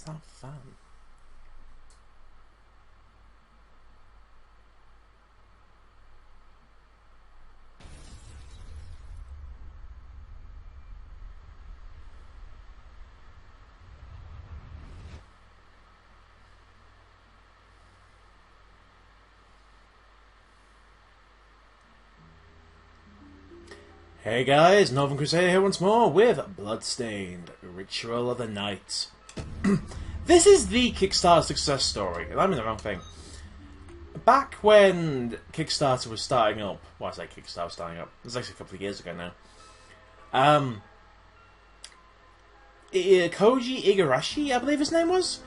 that fun? Hey guys, Northern Crusader here once more with Bloodstained, Ritual of the Night. This is the Kickstarter success story, and I'm in the wrong thing. Back when Kickstarter was starting up, well I say Kickstarter was starting up, it was actually a couple of years ago now. Koji Igarashi, I believe his name was,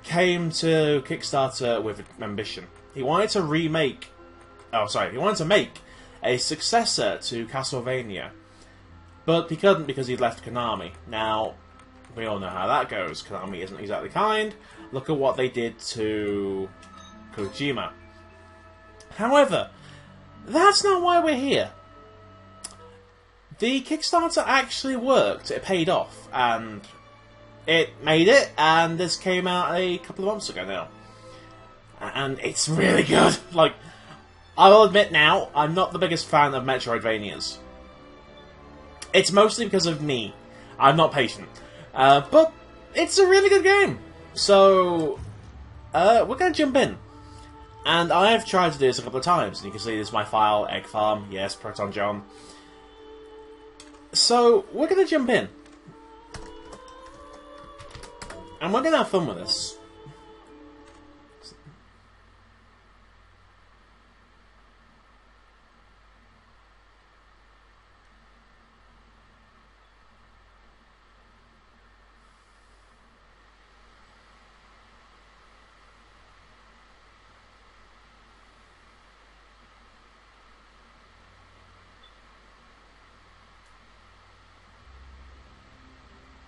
came to Kickstarter with an ambition. He wanted to make a successor to Castlevania, but he couldn't because he'd left Konami. Now, we all know how that goes. Konami isn't exactly kind. Look at what they did to Kojima. However, that's not why we're here. The Kickstarter actually worked. It paid off, and it made it, and this came out a couple of months ago now. And it's really good. Like, I will admit now, I'm not the biggest fan of Metroidvanias. It's mostly because of me. I'm not patient. But it's a really good game. So, we're going to jump in. And I have tried to do this a couple of times. And you can see this is my file, Egg Farm, yes, Proton John. So, we're going to jump in. And we're going to have fun with this.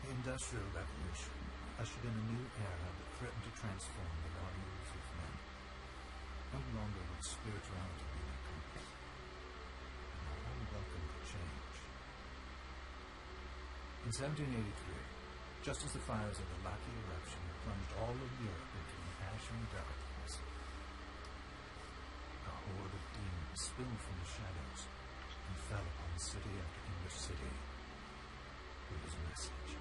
The Industrial Revolution ushered in a new era that threatened to transform the values of men. No longer would spirituality be their compass, and all welcomed change. In 1783, just as the fires of the Laki eruption plunged all of Europe into an ashen darkness, a horde of demons spilled from the shadows and fell upon city after English city with his message.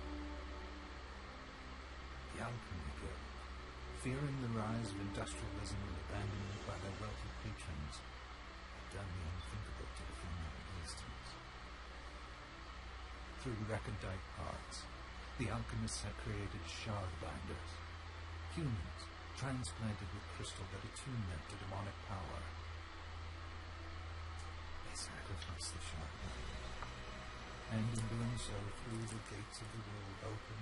The Alchemy Guild, fearing the rise of industrialism and abandonment by their wealthy patrons, had done the unthinkable to defend their existence. Through recondite arts, the alchemists had created shardbinders, humans transplanted with crystal that attuned them to demonic power. They sacrificed the shardbinder, and in doing so, threw the gates of the world open.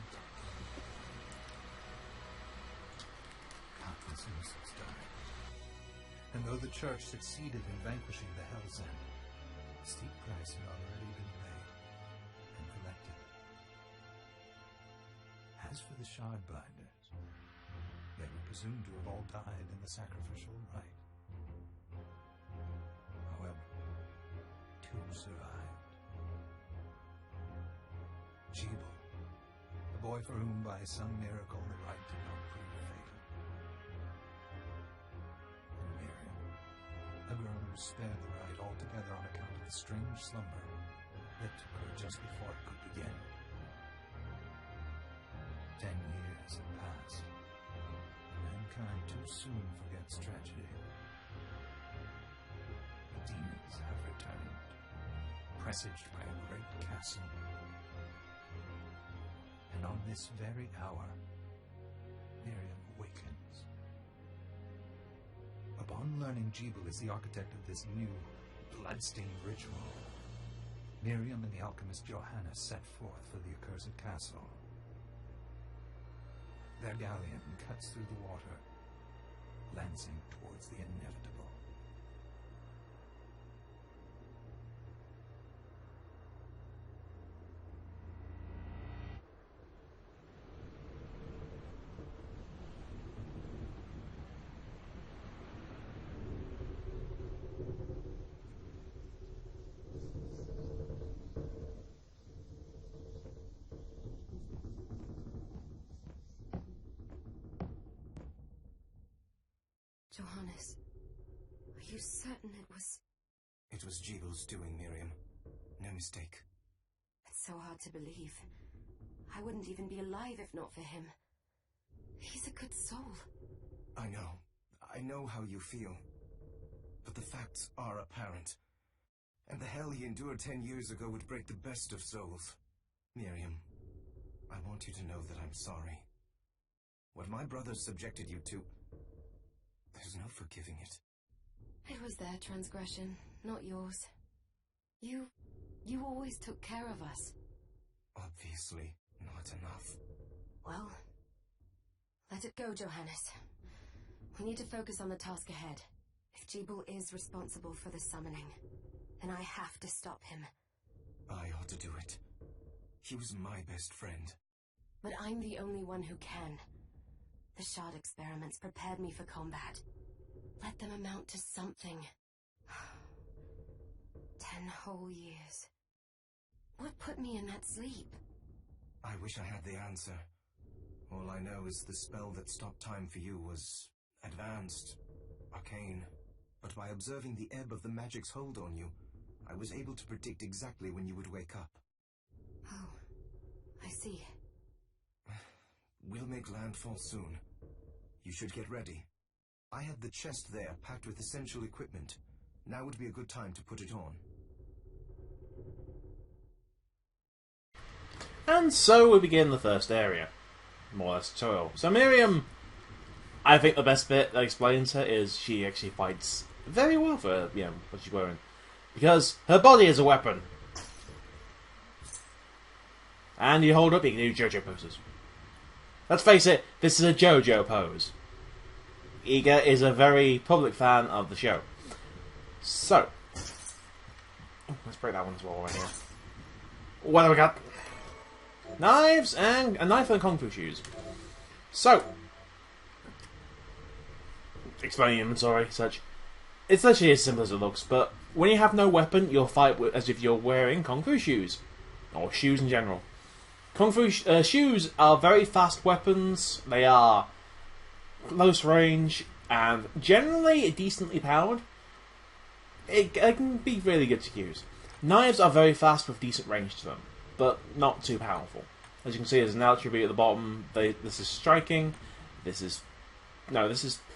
Countless innocents died. And though the church succeeded in vanquishing the Hell's End, a steep price had already been paid and collected. As for the shardbinders, they were presumed to have all died in the sacrificial rite. However, two survived. Jeeble, a boy for whom by some miracle the rite did not prove fatal. And Miriam, a girl who was spared the rite altogether on account of the strange slumber that took her just before it could begin. 10 years had passed, and mankind too soon forgets tragedy. The demons have returned, presaged by a great castle. And on this very hour, Miriam awakens. Upon learning Jeeble is the architect of this new, bloodstained ritual, Miriam and the alchemist Johannes set forth for the accursed castle. Their galleon cuts through the water, lancing towards the inevitable. Johannes? Are you certain it was... It was Jeebel's doing, Miriam. No mistake. It's so hard to believe. I wouldn't even be alive if not for him. He's a good soul. I know. I know how you feel. But the facts are apparent. And the hell he endured 10 years ago would break the best of souls. Miriam, I want you to know that I'm sorry. What my brother subjected you to, there's no forgiving it. It was their transgression, not yours. You always took care of us. Obviously, not enough. Well, let it go, Johannes. We need to focus on the task ahead. If Jeebel is responsible for the summoning, then I have to stop him. I ought to do it. He was my best friend. But I'm the only one who can. The shard experiments prepared me for combat. Let them amount to something. 10 whole years. What put me in that sleep? I wish I had the answer. All I know is the spell that stopped time for you was advanced, arcane. But by observing the ebb of the magic's hold on you, I was able to predict exactly when you would wake up. Oh, I see. We'll make landfall soon. You should get ready. I had the chest there packed with essential equipment. Now would be a good time to put it on. And so we begin the first area. More or less tutorial. So Miriam, I think the best bit that explains her is she actually fights very well for, what she's wearing. Because her body is a weapon. And you hold up, you can do JoJo poses. Let's face it, this is a JoJo pose. Iga is a very public fan of the show. So, let's break that one as well right here. What do we got? Knives and a knife and kung fu shoes. So, explaining inventory, such. It's literally as simple as it looks, but when you have no weapon, you'll fight as if you're wearing kung fu shoes. Or shoes in general. Kung fu shoes are very fast weapons. They are close range and generally decently powered. It can be really good to use. Knives are very fast with decent range to them, but not too powerful. As you can see, there's an attribute at the bottom. This is striking. This is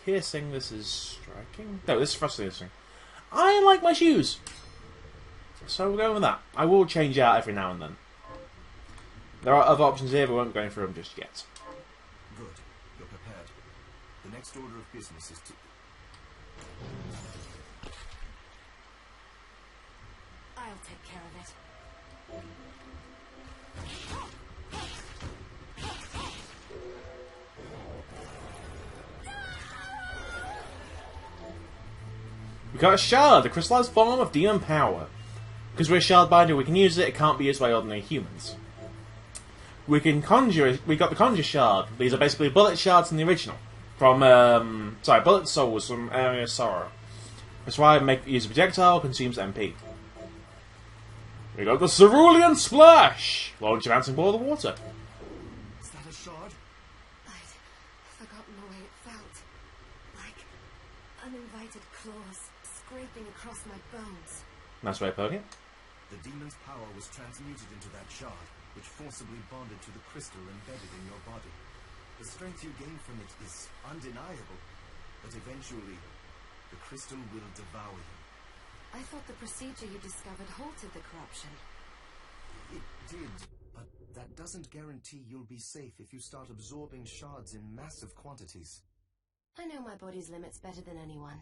piercing. This is striking. No, this is frustrating. I like my shoes, so we're going with that. I will change out every now and then. There are other options here, but we won't go through them just yet. Good. You're prepared. The next order of business is to... I'll take care of it. We got a shard, the crystallized form of demon power. Because we're a shard binder, we can use it. It can't be used by ordinary humans. We can conjure. We got the conjure shard. These are basically bullet shards in the original, from bullet souls from Area of Sorrow. That's why use a projectile consumes MP. We got the Cerulean Splash. Launch a bouncing ball of water. Is that a shard? I'd forgotten the way it felt. Like uninvited claws scraping across my bones. Nice way of putting it. The demon's power was transmuted into that shard, which forcibly bonded to the crystal embedded in your body. The strength you gain from it is undeniable, but eventually, the crystal will devour you. I thought the procedure you discovered halted the corruption. It did, but that doesn't guarantee you'll be safe if you start absorbing shards in massive quantities. I know my body's limits better than anyone,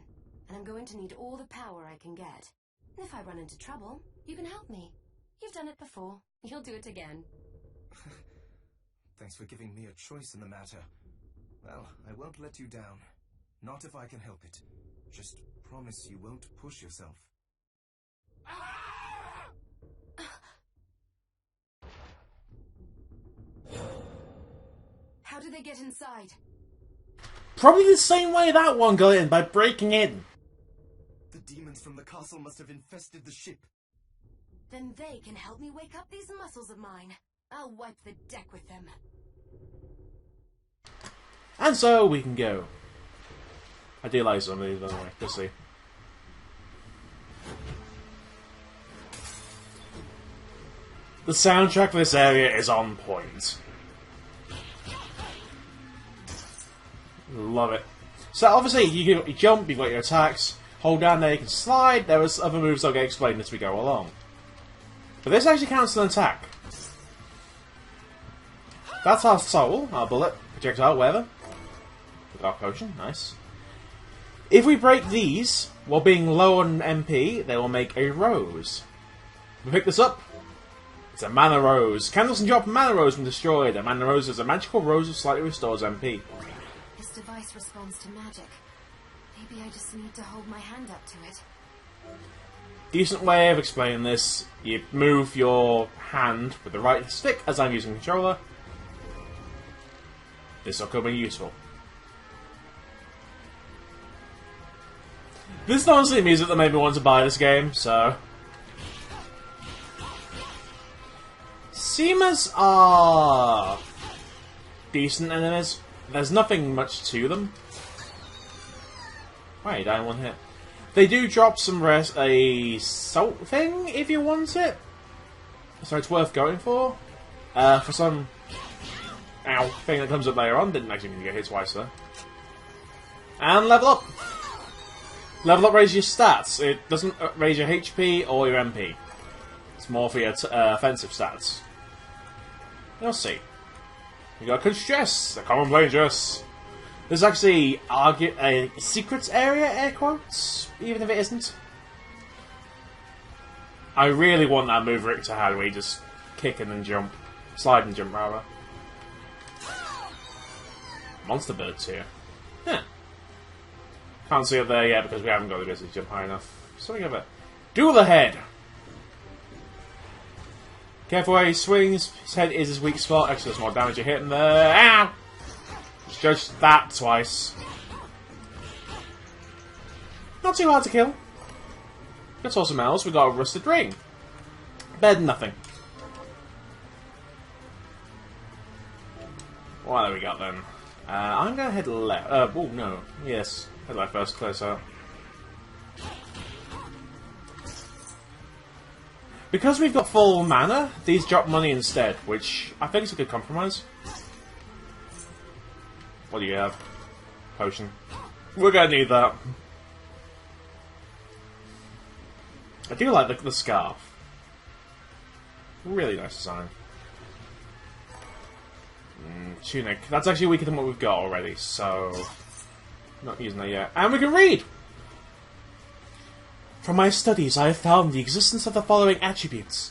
and I'm going to need all the power I can get. And if I run into trouble, you can help me. You've done it before. You'll do it again. Thanks for giving me a choice in the matter. Well, I won't let you down. Not if I can help it. Just promise you won't push yourself. How do they get inside? Probably the same way that one got in, by breaking in. The demons from the castle must have infested the ship. Then they can help me wake up these muscles of mine. I'll wipe the deck with them. And so we can go. I do like some of these, by the way. We'll see. The soundtrack for this area is on point. Love it. So obviously, you jump, you've got your attacks, hold down there, you can slide. There was other moves I'll get explained as we go along. But this actually counts as an attack. That's our soul, our bullet, projectile, whatever. The dark potion, nice. If we break these, while being low on MP, they will make a rose. We pick this up. It's a mana rose. Candles can drop mana rose when destroyed. A mana rose is a magical rose that slightly restores MP. This device responds to magic. Maybe I just need to hold my hand up to it. Decent way of explaining this. You move your hand with the right stick, as I'm using the controller. This will come in useful. This is honestly music that made me want to buy this game, so... Seamers are... decent enemies. There's nothing much to them. Why, you die in one hit. They do drop some a salt thing, if you want it. So it's worth going for. For some... ow, thing that comes up later on. Didn't actually mean to get hit twice, though. And level up! Level up raises your stats. It doesn't raise your HP or your MP. It's more for your offensive stats. You'll see. You got Stress, the common plane dress. There's actually a secret area, air quotes, even if it isn't. I really want that move Rick to have where you just kick and then jump. Slide and jump, rather. Monster birds here. Yeah. Can't see it there yet because we haven't got the ability to jump high enough. Something of it. Duel the head! Careful where he swings. His head is his weak spot. Actually, there's more damage you're hitting there. Ow! Just judge that twice. Not too hard to kill. Got awesome else. We got a rusted ring. Better than nothing. What have we got then? I'm going to head left. Oh, no. Yes. Head left first. Close out. Because we've got full mana, these drop money instead, which I think is a good compromise. What do you have? Potion. We're going to need that. I do like the scarf. Really nice design. Tunic. That's actually weaker than what we've got already, so... not using that yet. And we can read! From my studies, I have found the existence of the following attributes.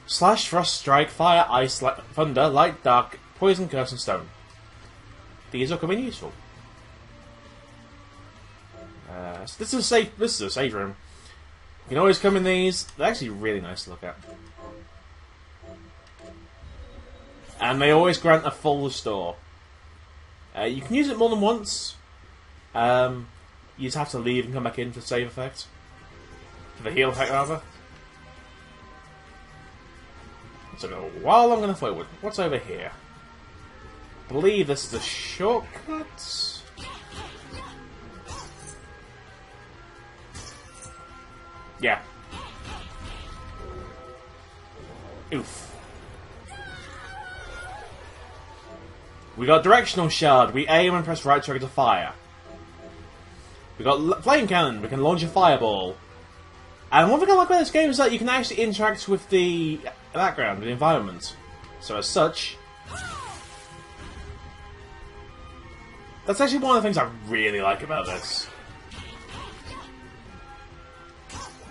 Slash, Frost, Strike, Fire, Ice, Thunder, Light, Dark, Poison, Curse, and Stone. These are coming useful. So this is a save room. You can always come in these. They're actually really nice to look at. And they always grant a full restore. You can use it more than once. You just have to leave and come back in for save effect. For the heal effect, rather. So while I'm going to forward, what's over here? I believe this is a shortcut. Yeah. Oof. We got Directional Shard. We aim and press right trigger to fire. We got Flame Cannon. We can launch a fireball. And one thing I like about this game is that you can actually interact with the background, the environment. So as such... that's actually one of the things I really like about this.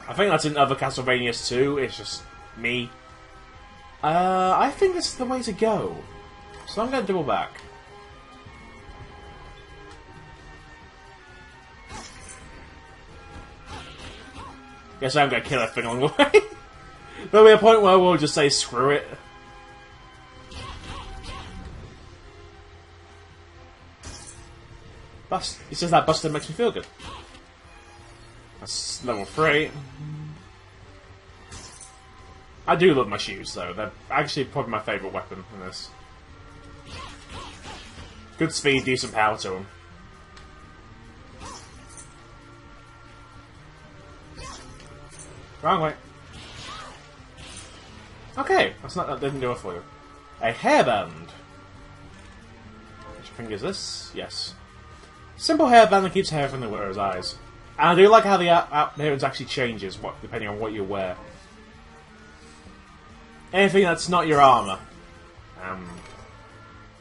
I think that's in other Castlevanias too, it's just me. I think this is the way to go. So I'm going to double back. Guess I'm going to kill everything along the way. There'll be a point where we'll just say screw it. Bust. It's just that busting makes me feel good. That's level 3. I do love my shoes though. They're actually probably my favourite weapon in this. Good speed, decent power to them. Wrong way. Okay, that didn't do it for you. A hairband. Which I think is this? Yes. Simple hairband that keeps hair from the wearer's eyes. And I do like how the appearance actually changes depending on what you wear. Anything that's not your armour.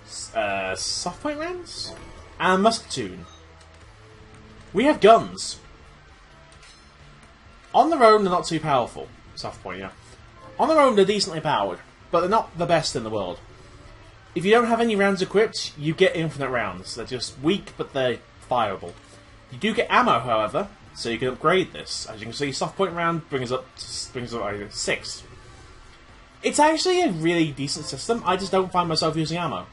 Soft point rounds? And musketoon. We have guns. On their own, they're not too powerful. Soft point, yeah. On their own, they're decently powered, but they're not the best in the world. If you don't have any rounds equipped, you get infinite rounds. They're just weak, but they're fireable. You do get ammo, however, so you can upgrade this. As you can see, soft point round brings up to 6. It's actually a really decent system. I just don't find myself using ammo.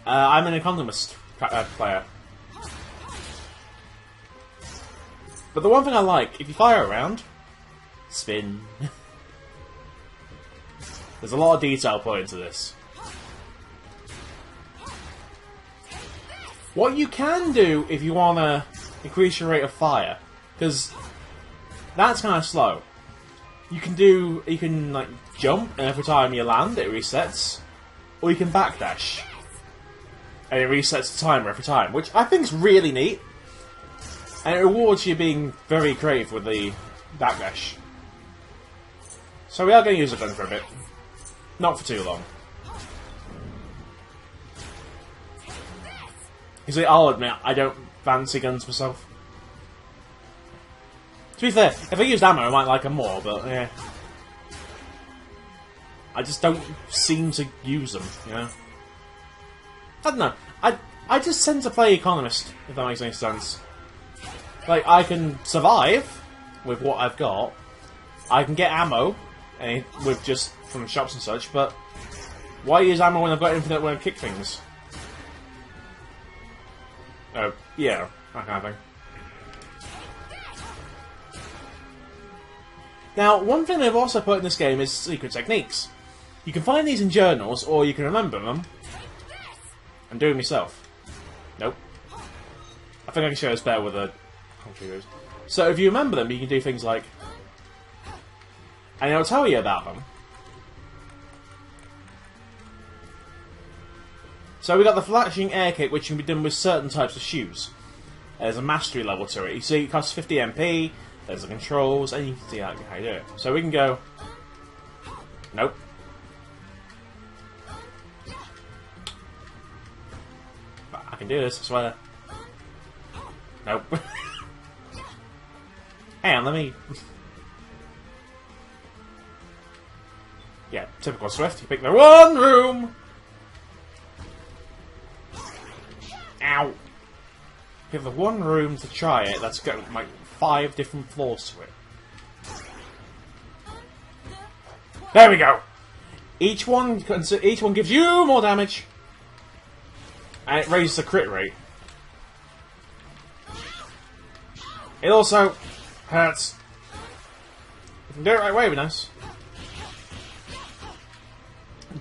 I'm an economist player. But the one thing I like, if you fire around, spin. There's a lot of detail put into this. What you can do if you want to increase your rate of fire, because that's kind of slow. You can like jump, and every time you land, it resets, or you can backdash, and it resets the timer every time, which I think is really neat, and it rewards you being very creative with the backdash. So we are going to use a gun for a bit. Not for too long. You see, I'll admit, I don't fancy guns myself. To be fair, if I used ammo, I might like them more, but yeah. I just don't seem to use them, you know? I don't know. I just tend to play economist, if that makes any sense. Like, I can survive with what I've got. I can get ammo with just from shops and such, but why use ammo when I've got infinite way to kick things? Oh, yeah, that kind of thing. Now, one thing they've also put in this game is secret techniques. You can find these in journals, or you can remember them. I'm doing myself. Nope. I think I can show this better with a... So if you remember them, you can do things like... And it'll tell you about them. So we got the flashing air kick, which can be done with certain types of shoes. There's a mastery level to it. You see, it costs 50 MP. There's the controls, and you can see how you do it. So we can go. Nope. I can do this. I swear. Nope. Hang on, let me. Yeah, typical Swift. You pick the one room. Ow! Give the one room to try it. That's got like 5 different floors to it. There we go. Each one gives you more damage, and it raises the crit rate. It also hurts. If you do it the right way, it'd be nice.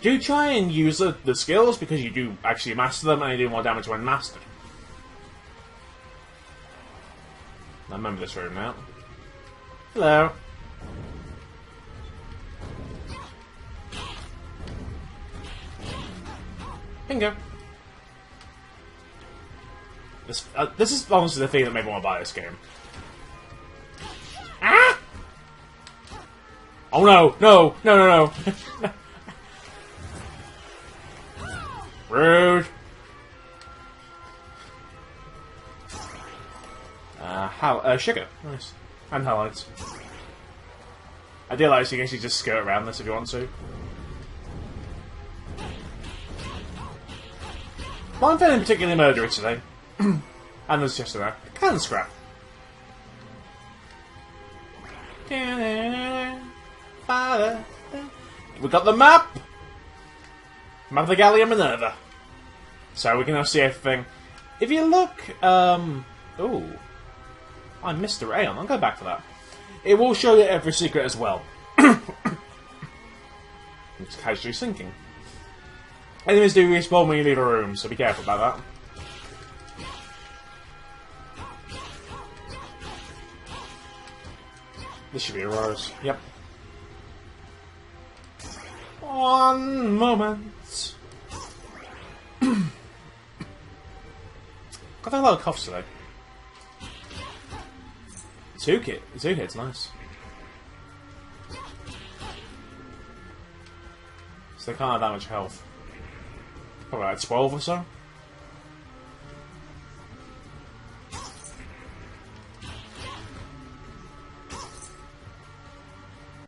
Do try and use the skills, because you do actually master them, and they do more damage when mastered. I remember this room now. Hello. Bingo. This is honestly the thing that made me want to buy this game. Ah! Oh no! No! No! No! No! Rude. Sugar. Nice. And highlights. I do like so you can actually just skirt around this if you want to. Well, I'm feeling particularly murderous today. And there's just there. Can scrap. We got the map! Map of the Gallia Minerva. So we can now see everything. If you look, ooh. I missed a rayon. I'll go back to that. It will show you every secret as well. It's casually sinking. Enemies do respawn when you leave a room, so be careful about that. This should be a rose. Yep. One moment. Got a lot of coughs today. Two hits, nice. So they can't have that much health. Probably like 12 or so.